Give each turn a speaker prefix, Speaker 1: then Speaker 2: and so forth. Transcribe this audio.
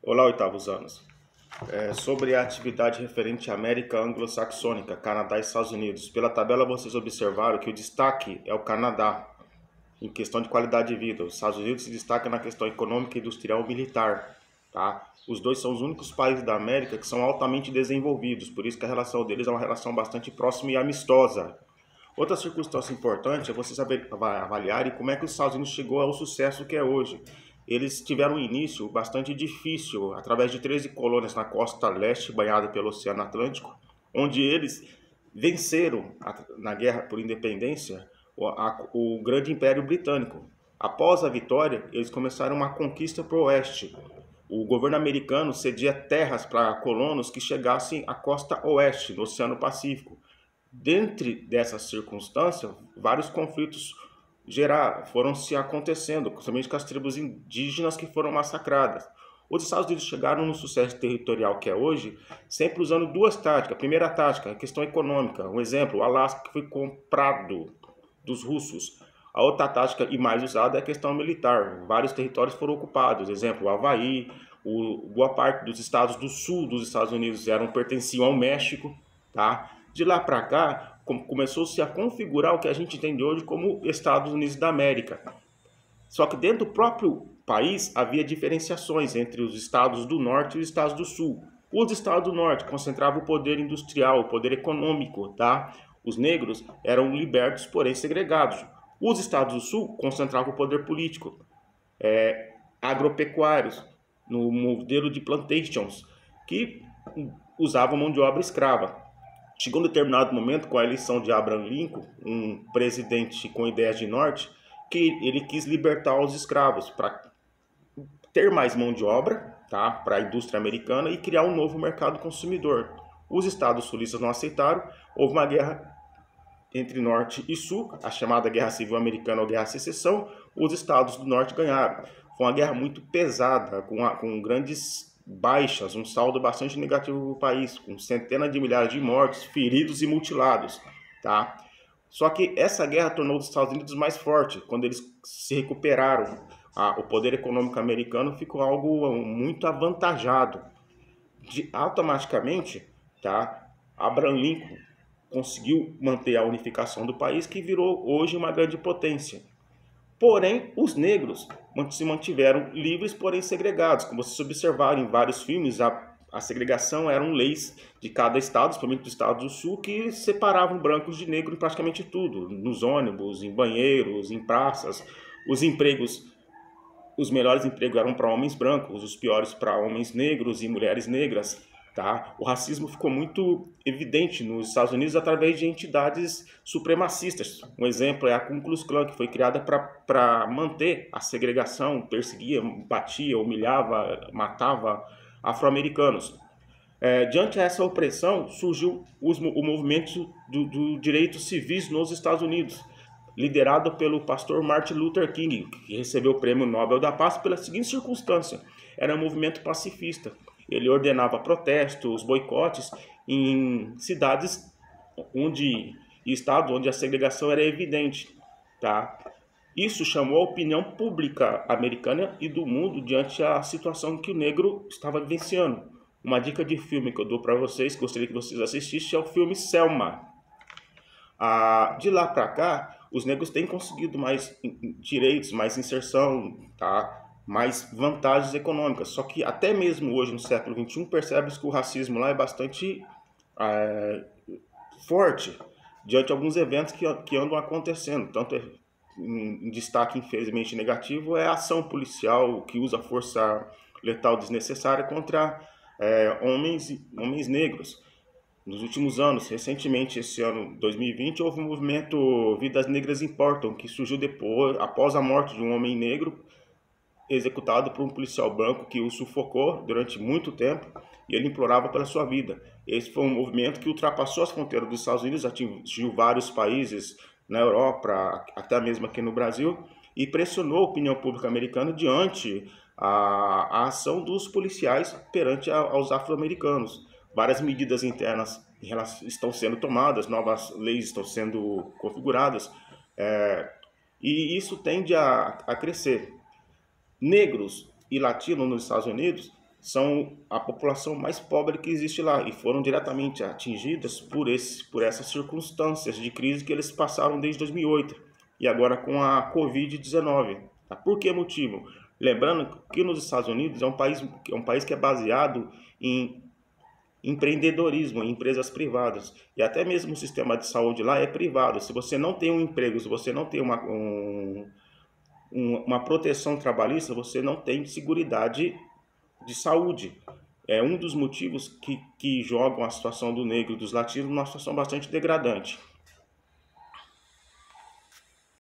Speaker 1: Olá, oitavos anos. Sobre a atividade referente à América Anglo-Saxônica, Canadá e Estados Unidos. Pela tabela vocês observaram que o destaque é o Canadá, em questão de qualidade de vida. Os Estados Unidos se destacam na questão econômica, industrial e militar. Tá? Os dois são os únicos países da América que são altamente desenvolvidos, por isso que a relação deles é uma relação bastante próxima e amistosa. Outra circunstância importante é você saber avaliar como é que os Estados Unidos chegou ao sucesso que é hoje. Eles tiveram um início bastante difícil, através de 13 colônias na costa leste, banhada pelo Oceano Atlântico, onde eles venceram na Guerra por Independência o grande Império Britânico. Após a vitória, eles começaram uma conquista para o oeste. O governo americano cedia terras para colonos que chegassem à costa oeste, no Oceano Pacífico. Dentre dessas circunstâncias, vários conflitos foram se acontecendo, principalmente com as tribos indígenas que foram massacradas. Os Estados Unidos chegaram no sucesso territorial que é hoje, sempre usando duas táticas. A primeira tática, a questão econômica. Um exemplo, o Alasca que foi comprado dos russos. A outra tática e mais usada é a questão militar. Vários territórios foram ocupados. Exemplo, o Havaí, boa parte dos estados do sul dos Estados Unidos pertenciam ao México, tá? De lá para cá, começou-se a configurar o que a gente entende hoje como Estados Unidos da América. Só que dentro do próprio país havia diferenciações entre os estados do norte e os estados do sul. Os estados do norte concentravam o poder industrial, o poder econômico, tá? Os negros eram libertos, porém segregados. Os estados do sul concentravam o poder político, agropecuários, no modelo de plantations, que usavam mão de obra escrava. Chegou um determinado momento, com a eleição de Abraham Lincoln, um presidente com ideias de norte, que ele quis libertar os escravos para ter mais mão de obra, tá, para a indústria americana e criar um novo mercado consumidor. Os estados sulistas não aceitaram, houve uma guerra entre norte e sul, a chamada Guerra Civil Americana ou Guerra de Secessão. Os estados do norte ganharam. Foi uma guerra muito pesada, com grandes baixas, um saldo bastante negativo para o país, com centenas de milhares de mortos, feridos e mutilados, tá? Só que essa guerra tornou os Estados Unidos mais fortes. Quando eles se recuperaram, o poder econômico americano ficou algo muito avantajado. Automaticamente, tá? Abraham Lincoln conseguiu manter a unificação do país, que virou hoje uma grande potência. Porém, os negros se mantiveram livres, porém segregados. Como vocês observaram em vários filmes, a segregação eram leis de cada estado, principalmente do estado do sul, que separavam brancos de negro em praticamente tudo. Nos ônibus, em banheiros, em praças. Os empregos, os melhores empregos eram para homens brancos, os piores para homens negros e mulheres negras. Tá? O racismo ficou muito evidente nos Estados Unidos através de entidades supremacistas. Um exemplo é a Ku Klux Klan, que foi criada para manter a segregação, perseguia, batia, humilhava, matava afro-americanos. Diante dessa opressão, surgiu o movimento do direitos civis nos Estados Unidos, liderado pelo pastor Martin Luther King, que recebeu o Prêmio Nobel da Paz pela seguinte circunstância: era um movimento pacifista. Ele ordenava protestos, boicotes em cidades e estados onde a segregação era evidente, tá? Isso chamou a opinião pública americana e do mundo diante da situação que o negro estava vivenciando. Uma dica de filme que eu dou para vocês, gostaria que vocês assistissem, é o filme Selma. De lá para cá, os negros têm conseguido mais direitos, mais inserção, tá? Mais vantagens econômicas. Só que até mesmo hoje, no século XXI, percebe-se que o racismo lá é bastante forte diante de alguns eventos que andam acontecendo. Tanto em destaque, infelizmente, negativo é a ação policial que usa força letal desnecessária contra homens negros. Nos últimos anos, recentemente, esse ano 2020, houve um movimento Vidas Negras Importam, que surgiu após a morte de um homem negro executado por um policial branco que o sufocou durante muito tempo e ele implorava pela sua vida. Esse foi um movimento que ultrapassou as fronteiras dos Estados Unidos, atingiu vários países na Europa, até mesmo aqui no Brasil, e pressionou a opinião pública americana diante a ação dos policiais perante aos afro-americanos. Várias medidas internas estão sendo tomadas, novas leis estão sendo configuradas, e isso tende a crescer. Negros e latinos nos Estados Unidos são a população mais pobre que existe lá e foram diretamente atingidas por essas circunstâncias de crise que eles passaram desde 2008 e agora com a Covid-19. Tá? Por que motivo? Lembrando que nos Estados Unidos é um país que é baseado em empreendedorismo, em empresas privadas. E até mesmo o sistema de saúde lá é privado. Se você não tem um emprego, se você não tem uma proteção trabalhista, você não tem seguridade de saúde. É um dos motivos que jogam a situação do negro e dos latinos numa situação bastante degradante.